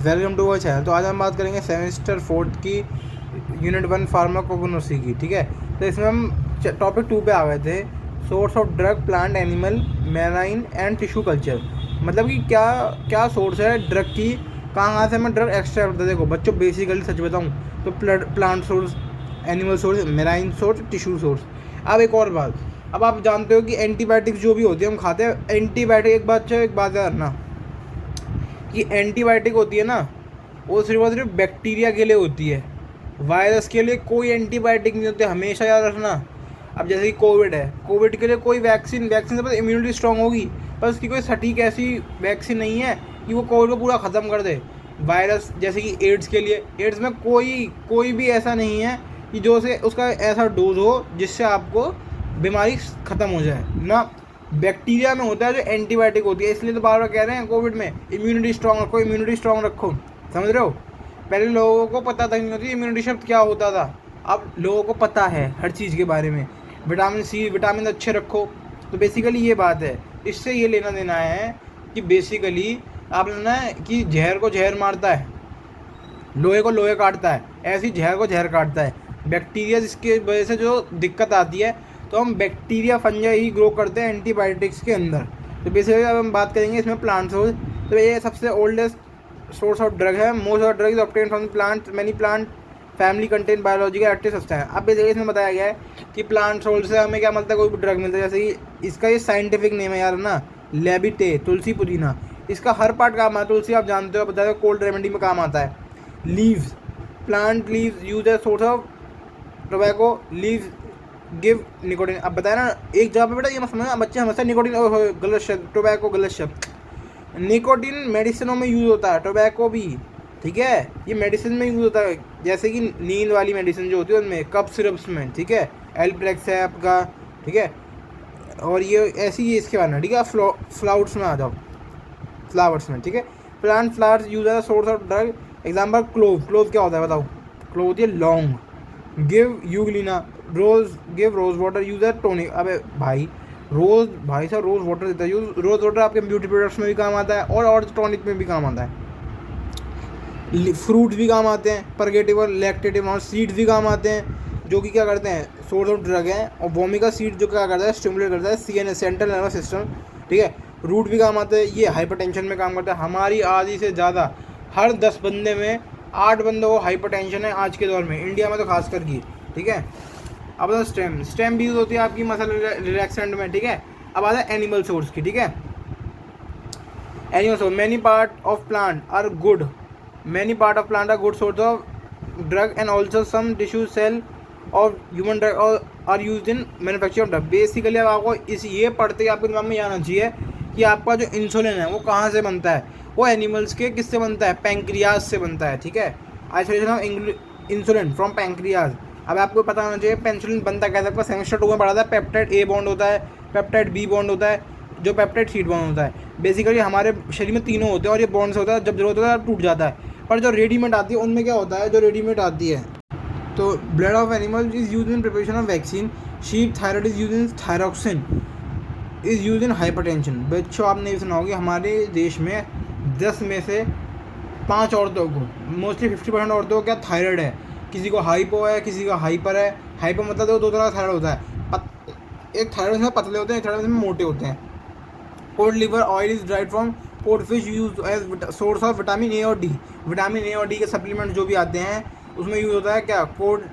Welcome to our channel. तो आज हम बात करेंगे सेमेस्टर 4 की यूनिट 1 फार्माकोगनोसी की। ठीक है, तो इसमें हम टॉपिक 2 पे आ गए थे, source of drug, plant, animal, marine and tissue culture. मतलब कि क्या क्या सोर्स है ड्रग की, कहाँ से हमें ड्रग एक्सट्रैक्ट होता है। देखो बच्चों, बेसिकली सच बताऊँ तो plant source, animal source, marine source, tissue source. अब एक और बात, अब आप जानते हो कि एंटीबायोटिक्स जो भी होती है हम खाते हैं, एंटीबायोटिक एक बात याद रखना कि एंटीबायोटिक होती है ना, वो सिर्फ और सिर्फ बैक्टीरिया के लिए होती है, वायरस के लिए कोई एंटीबायोटिक नहीं होती, हमेशा याद रखना। अब जैसे कि कोविड है, कोविड के लिए कोई वैक्सीन से बस इम्यूनिटी स्ट्रांग होगी, पर उसकी कोई सटीक ऐसी वैक्सीन नहीं है कि वो कोविड को पूरा ख़त्म कर दे। वायरस जैसे कि एड्स के लिए, एड्स में कोई भी ऐसा नहीं है कि जो से उसका ऐसा डोज हो जिससे आपको बीमारी ख़त्म हो जाए ना। बैक्टीरिया में होता है जो एंटीबायोटिक होती है, इसलिए तो बार बार कह रहे हैं कोविड में इम्यूनिटी स्ट्रांग रखो, इम्यूनिटी स्ट्रांग रखो। समझ रहे हो? पहले लोगों को पता तक नहीं होती इम्यूनिटी शब्द क्या होता था, अब लोगों को पता है हर चीज़ के बारे में। विटामिन सी, विटामिन अच्छे रखो। तो बेसिकली ये बात है, इससे ये लेना देना है कि बेसिकली आप लेना है कि जहर को जहर मारता है, लोहे को लोहे काटता है, ऐसे ही जहर को जहर काटता है बैक्टीरिया, जिसकी वजह से जो दिक्कत आती है। तो हम बैक्टीरिया फंजाई ही ग्रो करते हैं एंटीबायोटिक्स के अंदर। तो बेसिकली अब हम बात करेंगे इसमें प्लांट सोर्स। तो ये सबसे ओल्डेस्ट सोर्स ऑफ ड्रग है। Most of drug is obtain from plant, many plant family contain biological active substance. अब बेसिकली इसमें बताया गया है कि प्लांट सोर्स से हमें क्या मिलता है, कोई भी ड्रग मिलता है। जैसे कि इसका ये साइंटिफिक नेम है यार ना, लेबिटे, तुलसी पुदीना। इसका हर पार्ट काम आता है। तुलसी आप जानते हो, बताया कोल्ड रेमेडी में काम आता है। Leaves, plant leaves use as source of tobacco, leaves give nicotine. अब बताया ना एक जगह पे बेटा, ये मत समझना बच्चे हमेशा निकोटिन, गलत शब्द, टोबैको गलत शब्द। निकोटिन मेडिसिनों में यूज़ होता है, टोबैको भी, ठीक है, ये मेडिसिन में यूज़ होता है। जैसे कि नींद वाली मेडिसिन जो होती है उनमें, कफ सिरप्स में, ठीक है, एल्प्रेक्स है आपका, ठीक है। और ये ऐसी ये इसके बारे में, ठीक है। फ्लावर्स में आ जाओ, फ्लावर्स में, ठीक है। Plant flowers use as source of drug. Example clove, clove क्या होता है बताओ? क्लोव होती है लौंग। Give euglena, rose give rose water use as tonic. अबे भाई रोज, भाई साहब रोज वाटर देता है, यूज रोज वाटर आपके ब्यूटी प्रोडक्ट्स में भी काम आता है और टॉनिक में भी काम आता है। फ्रूट्स भी काम आते हैं, परगेटिव और लैक्टेटिव, और सीड्स भी काम आते हैं, जो कि क्या करते हैं, सोर्स ऑफ ड्रग है। और वोमिका सीड जो क्या करता है, स्टिमुलेट करता है CNS, सेंट्रल नर्वस सिस्टम, ठीक है। रूट भी काम आते हैं, ये हाइपरटेंशन में काम करता है। हमारी आधी से ज़्यादा, हर 10 बंदे में 8 बंदों को हाइपरटेंशन है आज के दौर में, इंडिया में तो खास कर की, ठीक है। अब आता स्टेम भी यूज़ होती है आपकी मसल रिलैक्सेंट में, ठीक है। अब आता है एनिमल सोर्स की, ठीक है। Animal source, many part of plant are good, many part of plant are good source of drug and also some tissue cell of human drug are used in manufacture of drug। Basically अब आपको इस ये पढ़ते ही आपके दिमाग में आना चाहिए कि आपका जो इंसुलिन है वो कहाँ से बनता है, वो एनिमल्स के किससे बनता है, पैंक्रियाज से बनता है, ठीक है। Isolation of insulin from pancreas. अब आपको पता होना चाहिए पेंसिलिन बनता कैसे। आपको सेमेस्टर 2 में पढ़ा था, पेप्टाइड A बॉन्ड होता है, पेप्टाइड B बॉन्ड होता है, जो पेप्टाइड C बॉन्ड होता है। बेसिकली हमारे शरीर में तीनों होते हैं और ये बॉन्ड्स होता है, जब जरूरत होता है टूट जाता है। पर जो रेडीमेड आती है उनमें क्या होता है, जो रेडीमेड आती है, तो blood of animal is use in preparation of vaccine. Sheep thyroid is use in, thyroxine is use in hypertension. बच्चों आपने ये सुना होगा हमारे देश में 10 में से 5 औरतों को, मोस्टली 50% औरतों को क्या थायराइड है। किसी को हाइपो है, किसी का हाइपर है। हाइपो मतलब तो 2 तरह का थायराइड होता है, एक थायराइड में पतले होते हैं, एक थायराइड में मोटे होते हैं। Cod liver oil is dried from cod fish use as source of vitamin A और D। विटामिन A और D के सप्लीमेंट जो भी आते हैं उसमें यूज़ होता है क्या, कोड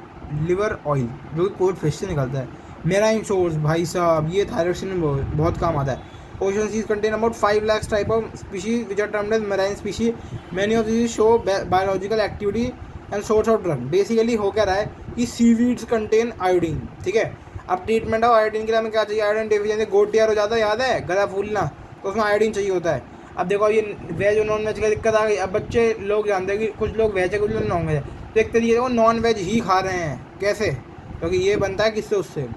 लिवर ऑयल, जो कि कोड फिश से निकलता है। मेराइन सोर्स, भाई साहब ये थायरॉक्सिन में बहुत काम आता है। Ocean seas contain about 5 lakhs type of species which are termed as marine species. Many of this show biological activity and source of drug. Basically हो क्या रहा है कि सीवीड्स कंटेन आयोडीन, ठीक है। अब ट्रीटमेंट ऑफ आयोडीन के लिए हमें क्या चाहिए, आयोडीन डेफिशिएंसी, गोट टीयर हो जाता है, याद है, गला फूलना, तो उसमें आयोडीन चाहिए होता है। अब देखो ये वेज और नॉन वेज की दिक्कत आ गई। अब बच्चे लोग जानते हैं कि कुछ लोग वेज है, कुछ लोग नॉन वेज है, तो एक तरीके से वो नॉन वेज ही खा रहे हैं। कैसे? क्योंकि ये बनता है किससे, उससे।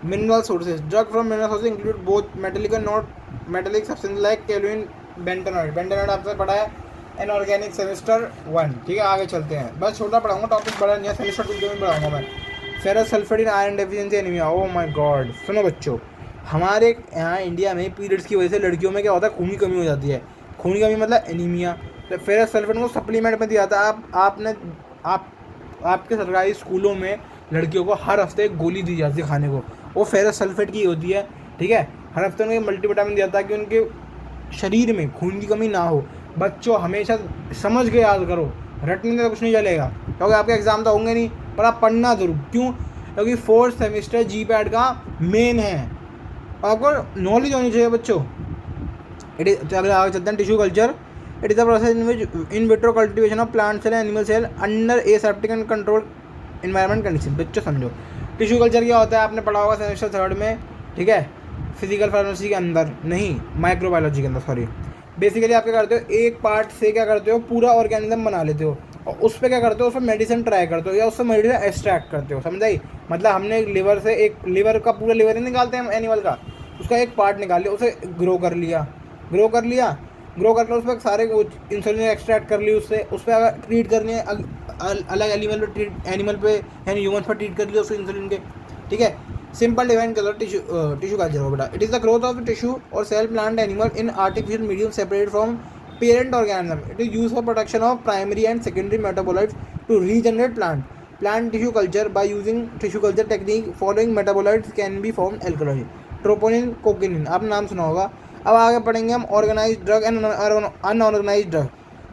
Mineral sources, drug from mineral sources include both metallic and not metallic substance like kaolin, bentonite. Bentonite आपसे पढ़ा है इनऑर्गेनिक सेमेस्टर 1, ठीक है। आगे चलते हैं, बस छोटा पढ़ाऊंगा, टॉपिक बड़ा नहीं है, सेमेस्टर 2 में पढ़ाऊंगा मैं। Ferrous sulphate in iron deficiency anaemia. Oh my God, सुनो बच्चों, हमारे यहाँ इंडिया में पीरियड्स की वजह से लड़कियों में क्या होता है, खून की कमी हो जाती है। खून की कमी मतलब एनीमिया। फेरस सल्फेट को सप्लीमेंट में दिया था। आपके सरकारी स्कूलों में लड़कियों को हर हफ्ते एक गोली दी जाती है खाने को, वो फेरस सल्फेट की होती है, ठीक है। हर हफ्ते उन्हें मल्टीविटामिन दिया था कि उनके शरीर में खून की कमी ना हो। बच्चों हमेशा समझ के याद करो, रटने से कुछ नहीं चलेगा, क्योंकि आपके एग्जाम तो होंगे नहीं, पर आप पढ़ना जरूर। क्यों? क्योंकि 4th सेमेस्टर GPAT का मेन है, आपको नॉलेज होनी चाहिए बच्चों। इट इज अगले आगे चलते हैं, tissue culture. It is a process in which in vitro cultivation of plant cell animal cell under aseptic and control environment condition. बच्चों समझो टिश्यू कल्चर क्या होता है, आपने पढ़ा होगा सेमेस्टर 3rd में, ठीक है, फिजिकल फार्मेसी के अंदर, नहीं माइक्रोबायोलॉजी के अंदर, सॉरी। बेसिकली आप क्या करते हो, एक पार्ट से क्या करते हो, पूरा ऑर्गेनिज्म बना लेते हो, और उस पर क्या करते हो, उस पर मेडिसिन ट्राई करते हो या उससे मेडिसिन एक्सट्रैक्ट करते हो, समझाई? मतलब हमने लिवर से एक लिवर का पूरा लिवर ही निकालते हैं हम एनिमल का, उसका एक पार्ट निकाल लिया, उसे ग्रो कर लिया, ग्रो करके उस पर सारे इंसुलिन एक्सट्रैक्ट कर ली, उससे उस पर अगर ट्रीट करनी है अलग एनिमल पे एनिमल पे यानी ह्यूमन पर ट्रीट कर लिया उसको इंसुलिन के, ठीक है। सिंपल डिफाइन कर लो टिश्यू कल्चर हो बेटा। It is the growth of tissue or cell plant animal in artificial medium separated from parent organism. It is use for protection of primary and secondary metabolites to regenerate plant tissue culture by using tissue culture technique following metabolites can be form alkaloid troponin cocainin, आपने नाम सुना होगा। अब आगे पढ़ेंगे हम organised drug and unorganised drug,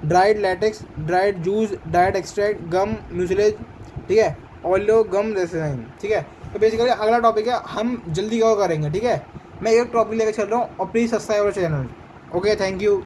dried latex, dried juice, dried extract, gum, mucilage, ठीक है, ऑलियो गम रेसिन, ठीक है। तो बेसिकली अगला टॉपिक है, हम जल्दी कवर करेंगे, ठीक है। मैं एक टॉपिक लेकर चल रहा हूँ, और please subscribe our channel. Okay, thank you.